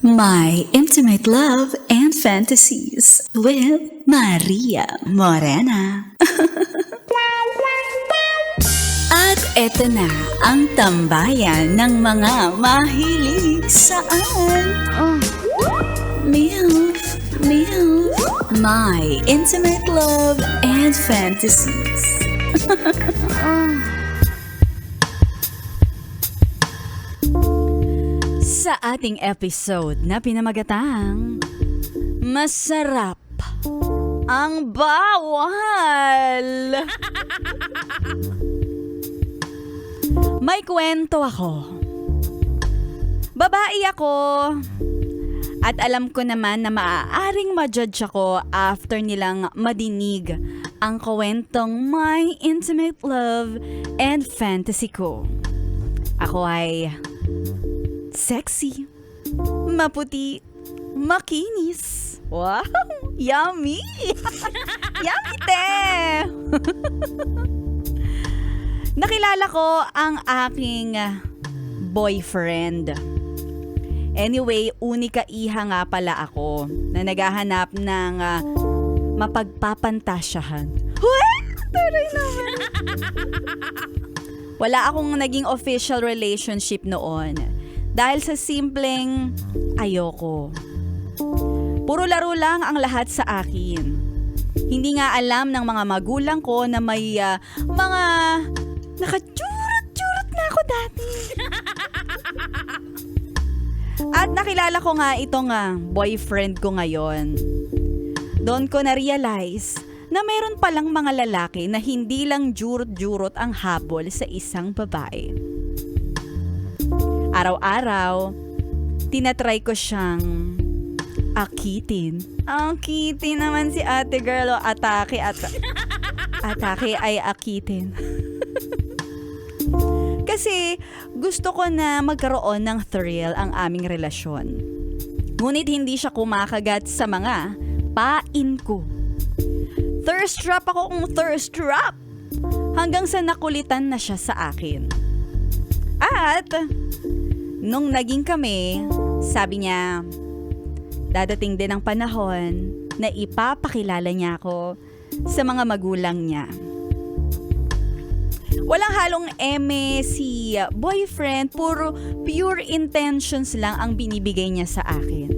My Intimate Love and Fantasies with Maria Morena. At eto na ang tambayan ng mga mahilig saan. MILF, My Intimate Love and Fantasies. Sa ating episode na pinamagatang Masarap ang Bawal. May kwento ako. Babae ako. At alam ko naman na maaaring ma-judge ako after nilang madinig ang kwentong My Intimate Love and Fantasy ko. Ako ay sexy, maputi, makinis. Wow! Yummy! Yummy, te! Nakilala ko ang aking boyfriend. Anyway, unika iha nga pala ako na naghahanap ng mapagpapantasyahan. Taray naman! Wala akong naging official relationship noon. Dahil sa simpleng ayoko. Puro laro lang ang lahat sa akin. Hindi nga alam ng mga magulang ko na may mga nakachurot-churot na ako dati. At nakilala ko nga itong boyfriend ko ngayon. Doon ko na-realize na meron palang mga lalaki na hindi lang jurot-jurot ang habol sa isang babae. Araw-araw, tinatry ko siyang akitin. Akitin naman si ate girl. Atake ay akitin. Kasi gusto ko na magkaroon ng thrill ang aming relasyon. Ngunit hindi siya kumakagat sa mga pain ko. Thirst trap ako kung thirst trap. Hanggang sa nakulitan na siya sa akin. At nung naging kami, sabi niya, dadating din ang panahon na ipapakilala niya ako sa mga magulang niya. Walang halong eme si boyfriend, puro pure intentions lang ang binibigay niya sa akin.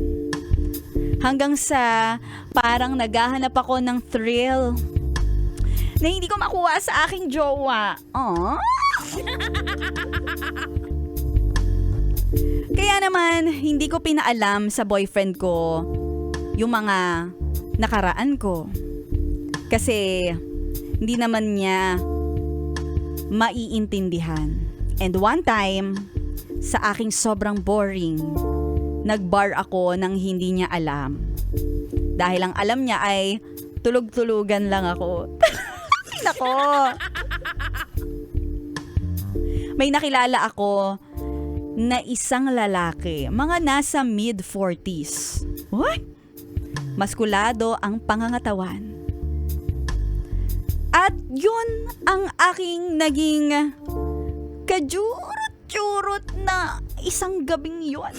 Hanggang sa parang naghahanap ako ng thrill na hindi ko makuha sa aking jowa. Aww. Kaya naman, hindi ko pinaalam sa boyfriend ko yung mga nakaraan ko. Kasi hindi naman niya maiintindihan. And one time, sa aking sobrang boring, nagbar ako nang hindi niya alam. Dahil ang alam niya ay tulog-tulugan lang ako. Nako! May nakilala ako na isang lalaki, mga nasa mid-40s. What? Maskulado ang pangangatawan. At yun ang aking naging kajurot-jurot na isang gabing yun.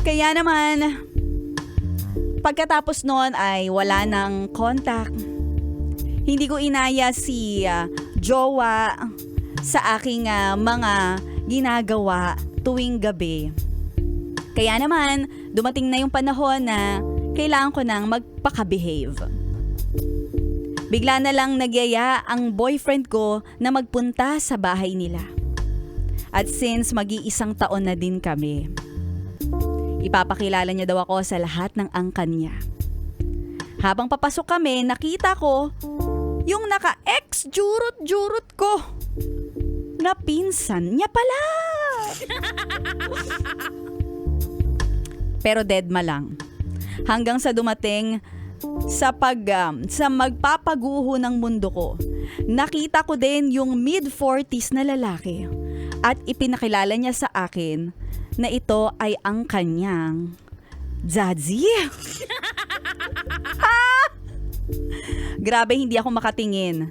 Kaya naman, pagkatapos noon ay wala nang contact. Hindi ko inaya si jowa sa aking mga ginagawa tuwing gabi. Kaya naman, dumating na yung panahon na kailangan ko nang magpaka-behave. Bigla na lang nagyaya ang boyfriend ko na magpunta sa bahay nila. At since mag-iisang taon na din kami, ipapakilala niya daw ako sa lahat ng angkan niya. Habang papasok kami, nakita ko yung naka-ex jurot-jurot ko na pinsan niya pala. Pero deadma lang. Hanggang sa dumating sa magpapaguho ng mundo ko, nakita ko din yung mid-40s na lalaki at ipinakilala niya sa akin na ito ay ang kanyang daddy. Grabe, hindi ako makatingin.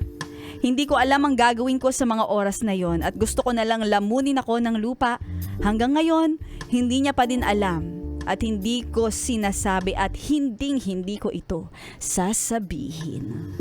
Hindi ko alam ang gagawin ko sa mga oras na yon at gusto ko na lang lamunin ako ng lupa. Hanggang ngayon, hindi niya pa din alam at hindi ko sinasabi at hindi ko ito sasabihin.